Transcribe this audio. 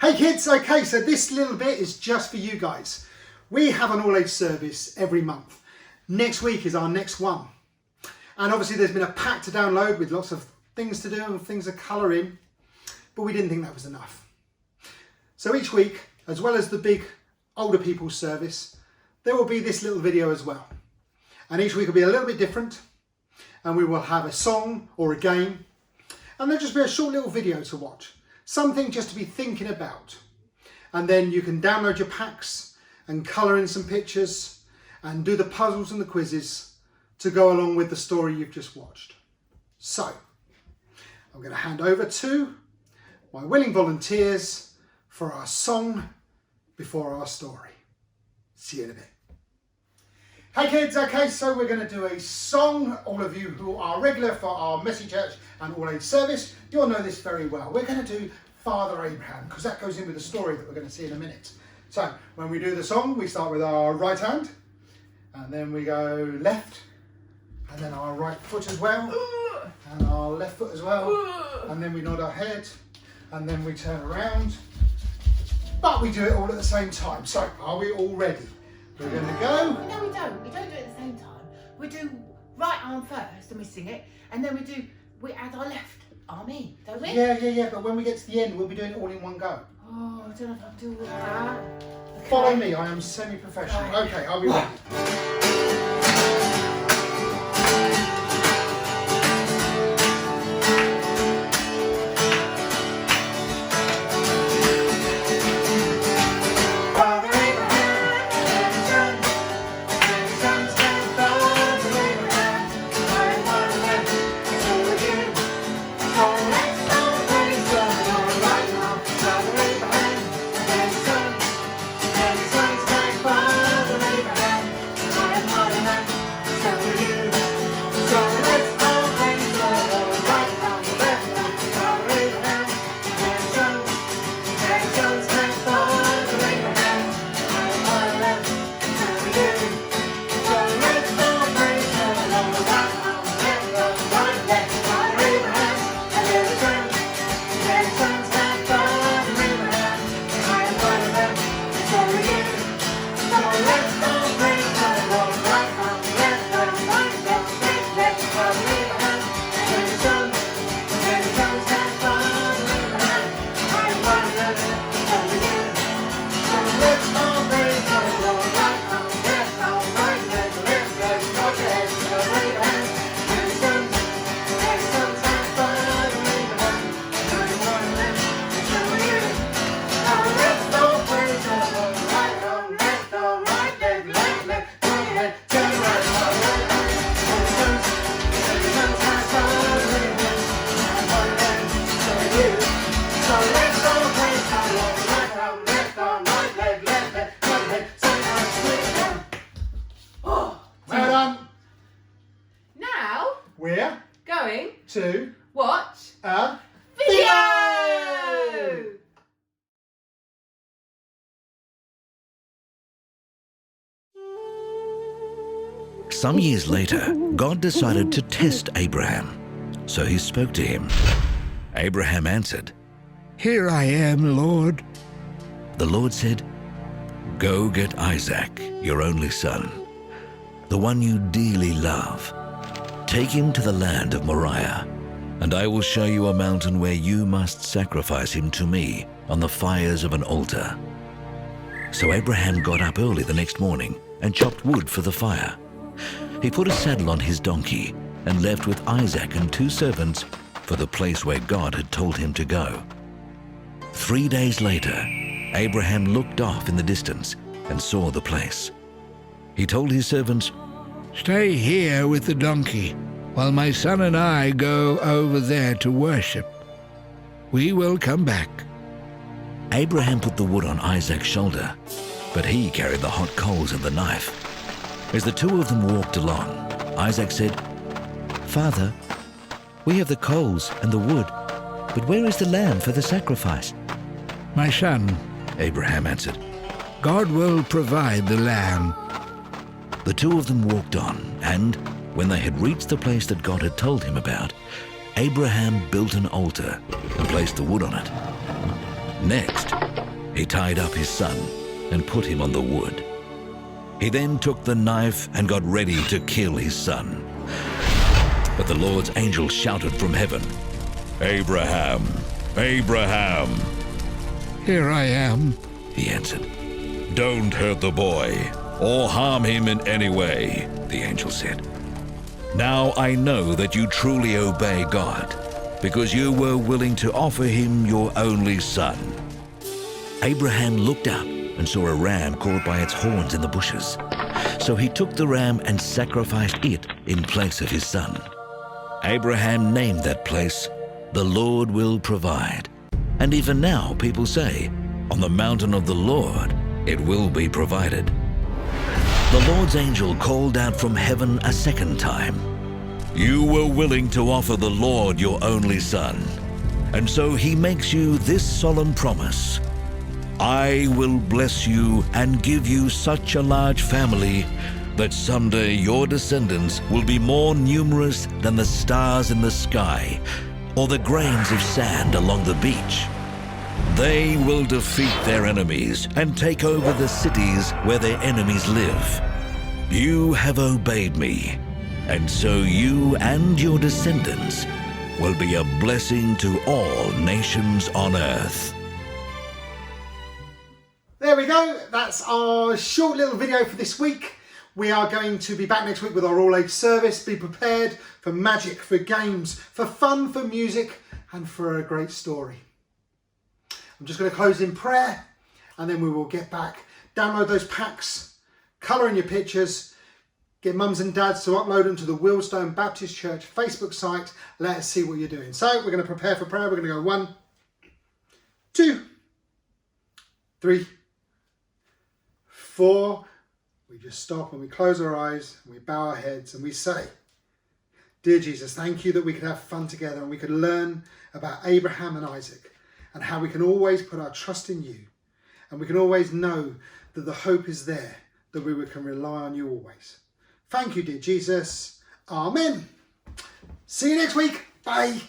Hey kids, okay, so this little bit is just for you guys. We have an all-age service every month. Next week is our next one. And obviously there's been a pack to download with lots of things to do and things to colour in, but we didn't think that was enough. So each week, as well as the big older people's service, there will be this little video as well. And each week will be a little bit different, and we will have a song or a game, and there'll just be a short little video to watch. Something just to be thinking about. And then you can download your packs and colour in some pictures and do the puzzles and the quizzes to go along with the story you've just watched. So, I'm going to hand over to my willing volunteers for our song before our story. See you in a bit. Hey kids, okay, so we're going to do a song. All of you who are regular for our Messy Church and All Age service, you'll know this very well. We're going to do Father Abraham, because that goes in with the story that we're going to see in a minute. So, when we do the song, we start with our right hand, and then we go left, and then our right foot as well, and our left foot as well, and then we nod our head, and then we turn around, but we do it all at the same time. So, are we all ready? We're going to go. No, we don't. We don't do it at the same time. We do right arm first and we sing it, and then we add our left arm in, don't we? Yeah, but when we get to the end, we'll be doing it all in one go. Oh, I don't know if I can do all that. Okay. Follow me, I am semi-professional. Right. Okay, are we ready? We're going to watch a video! Some years later, God decided to test Abraham. So he spoke to him. Abraham answered, "Here I am, Lord." The Lord said, "Go get Isaac, your only son, the one you dearly love. Take him to the land of Moriah, and I will show you a mountain where you must sacrifice him to me on the fires of an altar." So Abraham got up early the next morning and chopped wood for the fire. He put a saddle on his donkey and left with Isaac and 2 servants for the place where God had told him to go. 3 days later, Abraham looked off in the distance and saw the place. He told his servants, "Stay here with the donkey, while my son and I go over there to worship. We will come back." Abraham put the wood on Isaac's shoulder, but he carried the hot coals and the knife. As the 2 of them walked along, Isaac said, "Father, we have the coals and the wood, but where is the lamb for the sacrifice?" "My son," Abraham answered, "God will provide the lamb." The 2 of them walked on, and when they had reached the place that God had told him about, Abraham built an altar and placed the wood on it. Next, He tied up his son and put him on the wood. He then took the knife and got ready to kill his son. But the Lord's angel shouted from heaven, "Abraham, Abraham!" Here I am. He answered. "Don't hurt the boy or harm him in any way," the angel said. "Now I know that you truly obey God, because you were willing to offer him your only son." Abraham looked up and saw a ram caught by its horns in the bushes. So he took the ram and sacrificed it in place of his son. Abraham named that place, "The Lord will provide." And even now people say, "On the mountain of the Lord it will be provided." The Lord's angel called out from heaven a second time, "You were willing to offer the Lord your only son, and so he makes you this solemn promise. I will bless you and give you such a large family that someday your descendants will be more numerous than the stars in the sky or the grains of sand along the beach. They will defeat their enemies and take over the cities where their enemies live. You have obeyed me, and so you and your descendants will be a blessing to all nations on earth." There we go. That's our short little video for this week. We are going to be back next week with our all-age service. Be prepared for magic, for games, for fun, for music, and for a great story. I'm just going to close in prayer, and then we will get back. Download those packs, colour in your pictures, get mums and dads to upload them to the Wheelstone Baptist Church Facebook site. Let us see what you're doing. So we're going to prepare for prayer. We're going to go 1, 2, 3, 4. We just stop and we close our eyes and we bow our heads and we say, "Dear Jesus, thank you that we could have fun together and we could learn about Abraham and Isaac and how we can always put our trust in you, and we can always know that the hope is there, that we can rely on you always. Thank you, dear Jesus. Amen." See you next week. Bye.